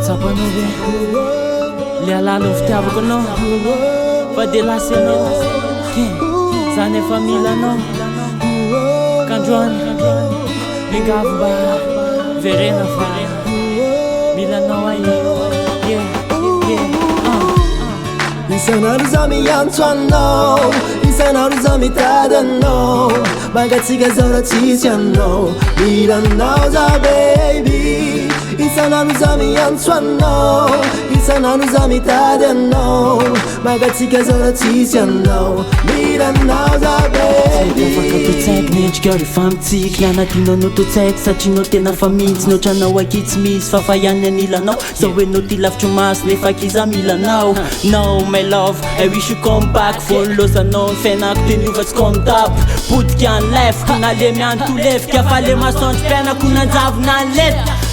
Tsapanao ve le alala fitiavako anao fa de lasy anao zany efa mila anao kandroany mingavo mba verena fa mila anao ay isan'andro za miantso anao, isan'andro za mitady anao, mangatsiaka zao raha tsisy anao, mila anao za baby. Isan'andro za miantso anao, isan'andro za mitady anao, mangatsiaka zao raha tsisy anao, mila anao za baby. Afaka totsaiko nendrika rehefa mitsiky anadinao no totsaiko satria nao tena fa mintsy notra anao aky tsy misy fa ihany anilanao zao hoe nao ty lavitro maso nefa kiza mila anao. No my love, I wish you come back voalozanao ny fiainako teniova tsy komtapo podika ny lefiko nale miantolefika fa le masoandro mpianako nanjavona ny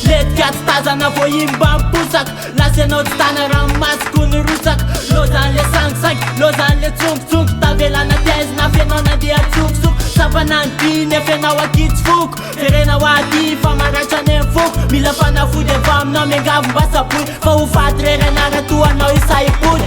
letika tsy tazana vo imba miposaka lasy anao tsy tana ranomasiko ny rotsaka lozan'le sangisangy lozan'le tsongotsongo tavelana tiaizina fianao nandeha tsokosoko sapana ny diny fianao aky tsy foko verenao aty fa maratra ny foko mila fanafody avy aminao miangavo mba saboy fa ho faty rerenaratoanao isaipody.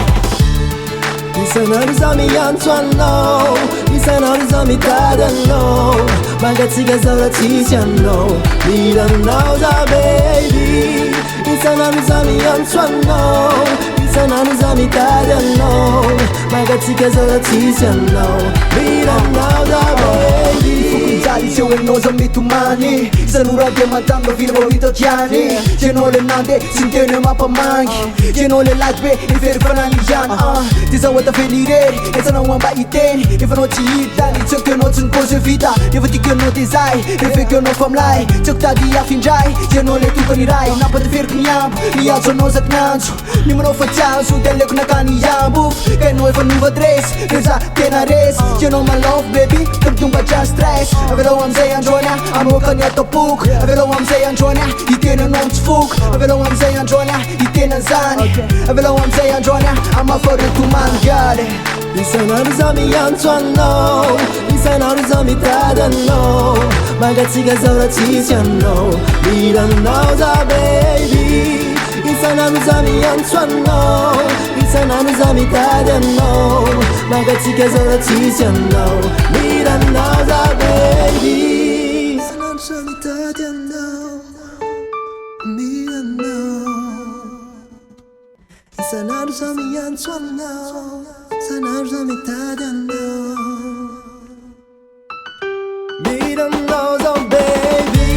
Isan'andro za miantso anao, isan'andro za mitady anao, mangatsiaka zao raha tsisy anao, mila anao za baby. Isan'andro za miantso anao, isan'andro za mitady anao, mangatsiaka zao raha tsisy anao, mila anao za baby. Fokonjaly zao anao za mitomany, zanora de matany mavira mba hitatriany, tianao le nande sy miteny mampamangy, tianao le laty be ivery fanany ihany de zao atavely irery etsanao amba iteny efa anao tsy hita ny tseko anao tsy nipôsy vita efa tiako anao de zay refeko anao fa milay tseko tady afindray tianao le tokany ray nampataferiko ny ambo niantso anao zaky nanjo ny manao fa tsy azo de aleko nakany iambo ka anao efa nova adresy de za tena resy tianao malove baby ka mitomba dra stress avelao amizay androany amoakany atapoko avelao amizay androany iteny anao tsy foko avelao amizay androany itena zany avelao amizay androany amafaretomany gale. Isan'andro za miantso anao, isan'andro za mitady anao, mangatsiaka zao raha tsisy anao, mila anao za baby. Isan'andro za miantso anao, isan'andro za mitady anao, mangatsiaka zao raha tsisy anao, mila anao za baby. Isan'andro za mitady anao, mila anao. Isan'andro za miantso anao, isan'andro za mitady anao, mila anao za baby.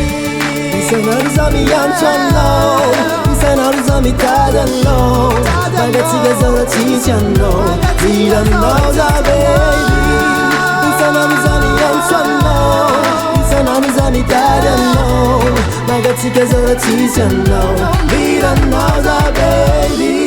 Isan'andro za miantso anao, isan'andro za mitady anao, mangatsiaka zao raha tsisy anao, mila anao za baby. Isan'andro za miantso anao, isan'andro za mitady anao, mangatsiaka zao raha tsisy anao, mila anao za baby.